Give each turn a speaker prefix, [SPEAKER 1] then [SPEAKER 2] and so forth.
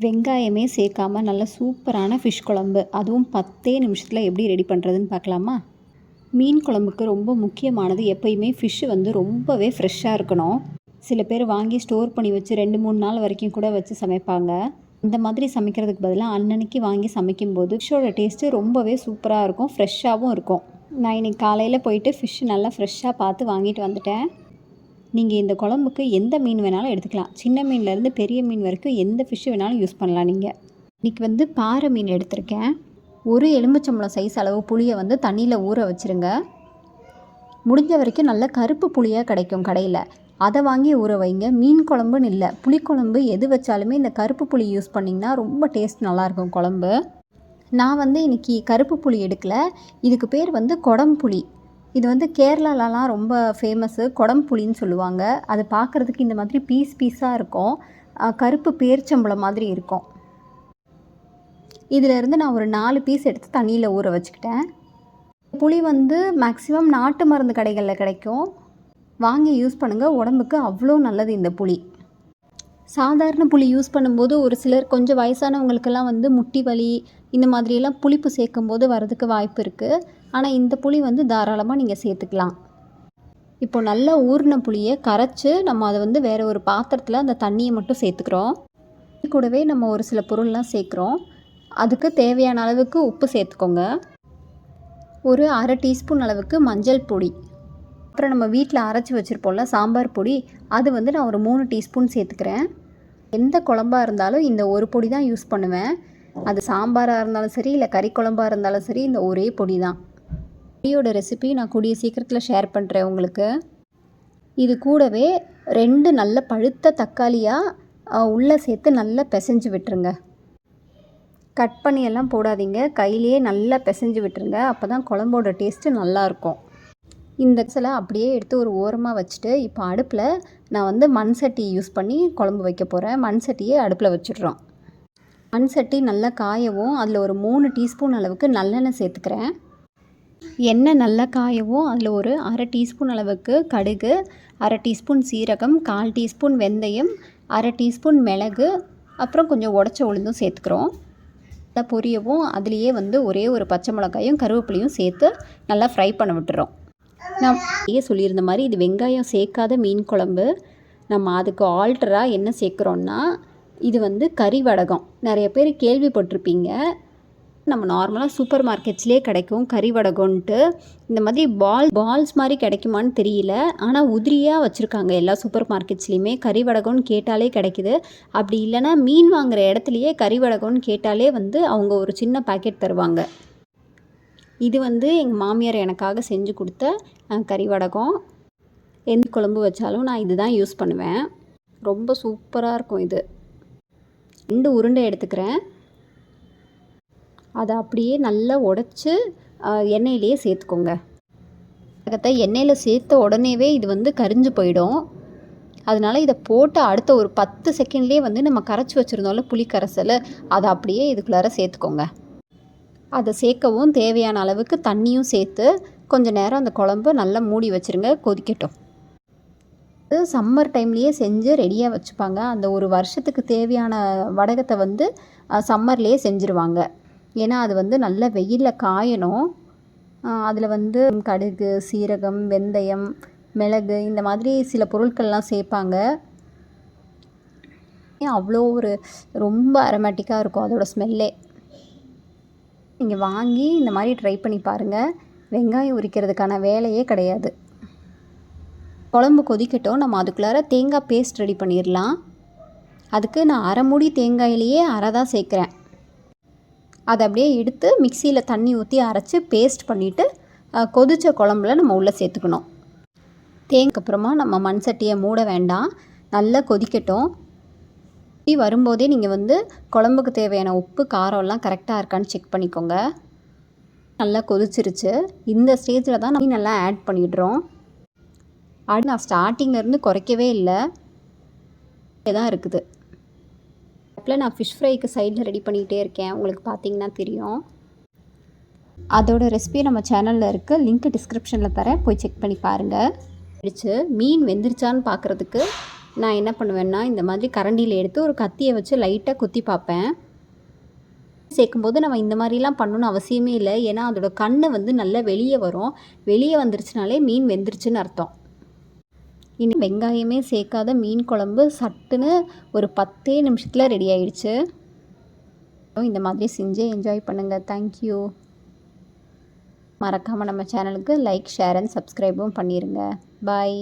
[SPEAKER 1] வெங்காயமே சேர்க்காம நல்ல சூப்பரான ஃபிஷ் குழம்பு, அதுவும் 10 நிமிஷத்தில் எப்படி ரெடி பண்ணுறதுன்னு பார்க்கலாமா? மீன் குழம்புக்கு ரொம்ப முக்கியமானது எப்பயுமே ஃபிஷ்ஷு வந்து ரொம்பவே ஃப்ரெஷ்ஷாக இருக்கணும். சில பேர் வாங்கி ஸ்டோர் பண்ணி வச்சு 2-3 நாள் வரைக்கும் கூட வச்சு சமைப்பாங்க. இந்த மாதிரி சமைக்கிறதுக்கு பதிலாக அன்னன்னைக்கு வாங்கி சமைக்கும்போது ஃபிஷ்ஷோட டேஸ்ட்டு ரொம்பவே சூப்பராக இருக்கும், ஃப்ரெஷ்ஷாகவும் இருக்கும். நான் இன்றைக்கி காலையில் போயிட்டு ஃபிஷ் நல்லா ஃப்ரெஷ்ஷாக பார்த்து வாங்கிட்டு வந்துட்டேன். நீங்கள் இந்த குழம்புக்கு எந்த மீன் வேணாலும் எடுத்துக்கலாம். சின்ன மீன்லேருந்து பெரிய மீன் வரைக்கும் எந்த ஃபிஷ்ஷு வேணாலும் யூஸ் பண்ணலாம் நீங்கள். இன்றைக்கி வந்து பாறை மீன் எடுத்திருக்கேன். ஒரு எலுமிச்சம்பழம் சைஸ் அளவு புளியை வந்து தண்ணியில் ஊற வச்சுருங்க. முடிஞ்ச வரைக்கும் நல்ல கருப்பு புளியாக கிடைக்கும் கடையில், அதை வாங்கி ஊற வைங்க. மீன் குழம்புன்னு இல்லை, புளிக்குழம்பு எது வச்சாலுமே இந்த கருப்பு புளி யூஸ் பண்ணிங்கன்னா ரொம்ப டேஸ்ட் நல்லாயிருக்கும் குழம்பு. நான் வந்து இன்றைக்கி கருப்பு புளி எடுக்கலை, இதுக்கு பேர் வந்து கொடம்புளி. இது வந்து கேரளாலலாம் ரொம்ப ஃபேமஸ்ஸு, கொடம்புளின்னு சொல்லுவாங்க. அது பார்க்குறதுக்கு இந்த மாதிரி பீஸ் பீஸாக இருக்கும், கருப்பு பேரிச்சம்பழம் மாதிரி இருக்கும். இதிலேருந்து நான் ஒரு 4 பீஸ் எடுத்து தண்ணியில் ஊற வச்சுக்கிட்டேன். புளி வந்து மேக்ஸிமம் நாட்டு மருந்து கடைகளில் கிடைக்கும், வாங்கி யூஸ் பண்ணுங்கள். உடம்புக்கு அவ்வளோ நல்லது இந்த புளி. சாதாரண புளி யூஸ் பண்ணும்போது ஒரு சிலர் கொஞ்சம் வயசானவங்களுக்கெல்லாம் வந்து முட்டி வலி இந்த மாதிரியெல்லாம் புளிப்பு சேர்க்கும்போது வரதுக்கு வாய்ப்பு இருக்குது. ஆனால் இந்த புளி வந்து தாராளமாக நீங்கள் சேர்த்துக்கலாம். இப்போ நல்லா ஊறின புளியை கரைச்சி நம்ம அதை வந்து வேறு ஒரு பாத்திரத்தில் அந்த தண்ணியை மட்டும் சேர்த்துக்கிறோம். இது கூடவே நம்ம ஒரு சில பொருள்லாம் சேர்க்குறோம். அதுக்கு தேவையான அளவுக்கு உப்பு சேர்த்துக்கோங்க. ஒரு 1/2 டீஸ்பூன் அளவுக்கு மஞ்சள் பொடி, அப்புறம் நம்ம வீட்டில் அரைச்சி வச்சுருப்போம்ல சாம்பார் பொடி, அது வந்து நான் ஒரு 3 டீஸ்பூன் சேர்த்துக்கிறேன். எந்த குழம்பாக இருந்தாலும் இந்த ஒரு பொடி தான் யூஸ் பண்ணுவேன். அது சாம்பாராக இருந்தாலும் சரி, இல்லை கறி குழம்பாக இருந்தாலும் சரி, இந்த ஒரே பொடி தான். பொடியோட ரெசிபி நான் கூடிய சீக்கிரத்தில் ஷேர் பண்ணுறேன் உங்களுக்கு. இது கூடவே 2 நல்ல பழுத்த தக்காளியாக உள்ளே சேர்த்து நல்லா பிசைஞ்சு விட்டுருங்க. கட் பண்ணியெல்லாம் போடாதீங்க, கையிலேயே நல்லா பிசைஞ்சு விட்டுருங்க. அப்போ தான் குழம்போட டேஸ்ட்டு நல்லாயிருக்கும். இந்த சில அப்படியே எடுத்து ஒரு ஓரமாக வச்சுட்டு, இப்போ அடுப்பில் நான் வந்து மண் சட்டி யூஸ் பண்ணி குழம்பு வைக்க போகிறேன். மண் சட்டியை அடுப்பில் வச்சிடுறோம். மண் சட்டி நல்லா காயவும் அதில் ஒரு 3 டீஸ்பூன் அளவுக்கு நல்லெண்ணெய் சேர்த்துக்கிறேன். எண்ணெய் நல்லா காயவும் அதில் ஒரு 1/2 டீஸ்பூன் அளவுக்கு கடுகு, 1/2 டீஸ்பூன் சீரகம், 1/4 டீஸ்பூன் வெந்தயம், 1/2 டீஸ்பூன் மிளகு, அப்புறம் கொஞ்சம் உடச்ச உளுந்தும் சேர்த்துக்கிறோம். நல்லா பொரியவும் அதுலேயே வந்து ஒரே ஒரு பச்சை மிளகாயும் கருவேப்பிலையும் சேர்த்து நல்லா ஃப்ரை பண்ண விட்டுறோம். நான் சொல்லியிருந்த மாதிரி இது வெங்காயம் சேர்க்காத மீன் குழம்பு. நம்ம அதுக்கு ஆல்டராக என்ன சேர்க்குறோன்னா, இது வந்து கறி வடகம். நிறைய பேர் கேள்விப்பட்டிருப்பீங்க, நம்ம நார்மலாக சூப்பர் மார்க்கெட்ஸ்லேயே கிடைக்கும் கறி வடகம்ன்ட்டு. இந்த மாதிரி பால்ஸ் மாதிரி கிடைக்குமான்னு தெரியல, ஆனால் உதிரியாக வச்சுருக்காங்க எல்லா சூப்பர் மார்க்கெட்ஸ்லேயுமே. கறி வடகம்னு கேட்டாலே கிடைக்குது. அப்படி இல்லைனா மீன் வாங்குகிற இடத்துலையே கறி வடகம்னு கேட்டாலே வந்து அவங்க ஒரு சின்ன பாக்கெட் தருவாங்க. இது வந்து எங்கள் மாமியார் எனக்காக செஞ்சு கொடுத்த கறி வடகம். எந்த குழம்பு வச்சாலும் நான் இது தான் யூஸ் பண்ணுவேன். ரொம்ப சூப்பராக இருக்கும் இது. 2 உருண்டை எடுத்துக்கிறேன். அதை அப்படியே நல்லா உடச்சி எண்ணெயிலேயே சேர்த்துக்கோங்க. எண்ணெயில் சேர்த்த உடனேவே இது வந்து கரிஞ்சு போயிடும். அதனால் இதை போட்டு அடுத்த ஒரு 10 செகண்ட்லேயே வந்து நம்ம கரைச்சி வச்சுருந்தோம்ல புளி கரைசல், அதை அப்படியே இதுக்குள்ளார சேர்த்துக்கோங்க. அதை சேர்க்கவும் தேவையான அளவுக்கு தண்ணியும் சேர்த்து கொஞ்சம் நேரம் அந்த குழம்பு நல்லா மூடி வச்சுருங்க, கொதிக்கட்டும். அது சம்மர் டைம்லேயே செஞ்சு ரெடியாக வச்சுப்பாங்க. அந்த ஒரு வருஷத்துக்கு தேவையான வடகத்தை வந்து சம்மர்லேயே செஞ்சுருவாங்க. ஏன்னா அது வந்து நல்ல வெயிலில் காயணும். அதில் வந்து கடுகு, சீரகம், வெந்தயம், மிளகு இந்த மாதிரி சில பொருட்கள்லாம் சேர்ப்பாங்க. அவ்வளோ ஒரு ரொம்ப அரோமேட்டிக்காக இருக்கும் அதோட ஸ்மெல்லே. நீங்கள் வாங்கி இந்த மாதிரி ட்ரை பண்ணி பாருங்கள். வெங்காயம் உரிக்கிறதுக்கான வேலையே கிடையாது. குழம்பு கொதிக்கட்டும், நம்ம அதுக்குள்ளார தேங்காய் பேஸ்ட் ரெடி பண்ணிடலாம். அதுக்கு நான் 1/2 மூடி தேங்காயிலேயே 1/2 தான் சேர்க்குறேன். அதை அப்படியே எடுத்து மிக்சியில் தண்ணி ஊற்றி அரைச்சி பேஸ்ட் பண்ணிவிட்டு கொதித்த குழம்புல நம்ம உள்ளே சேர்த்துக்கணும். தேங்காய்க்கு அப்புறமா நம்ம மண் சட்டியை மூட வேண்டாம், நல்லா கொதிக்கட்டும். வரும்போதே நீங்கள் வந்து குழம்புக்கு தேவையான உப்பு காரம்லாம் கரெக்டாக இருக்கான்னு செக் பண்ணிக்கோங்க. நல்லா கொதிச்சிருச்சு. இந்த ஸ்டேஜில் தான் நம்ம நல்லா ஆட் பண்ணிடுறோம். அது நான் ஸ்டார்டிங்லேருந்து குறைக்கவே இல்லை, தான் இருக்குது. அப்போ நான் ஃபிஷ் ஃப்ரைக்கு சைடில் ரெடி பண்ணிகிட்டே இருக்கேன், உங்களுக்கு பார்த்தீங்கன்னா தெரியும். அதோட ரெசிபி நம்ம சேனலில் இருக்குது, லிங்க் டிஸ்கிரிப்ஷனில் தரேன், போய் செக் பண்ணி பாருங்கள். மீன் வெந்துருச்சான்னு பார்க்குறதுக்கு நான் என்ன பண்ணுவேன்னா இந்த மாதிரி கரண்டியில் எடுத்து ஒரு கத்தியை வச்சு லைட்டாக குத்தி பார்ப்பேன். சேர்க்கும்போது நம்ம இந்த மாதிரிலாம் பண்ணணும்னு அவசியமே இல்லை. ஏன்னா அதோட கண்ணு வந்து நல்லா வெளியே வரும். வெளியே வந்துருச்சுனாலே மீன் வெந்துருச்சுன்னு அர்த்தம். இனி வெங்காயமே சேர்க்காத மீன் குழம்பு சட்டுன்னு ஒரு 10 நிமிஷத்தில் ரெடி ஆயிடுச்சு. இந்த மாதிரி செஞ்சு என்ஜாய் பண்ணுங்கள். தேங்க்யூ. மறக்காமல் நம்ம சேனலுக்கு லைக், ஷேர் அண்ட் சப்ஸ்கிரைபும் பண்ணிடுங்க. பாய்.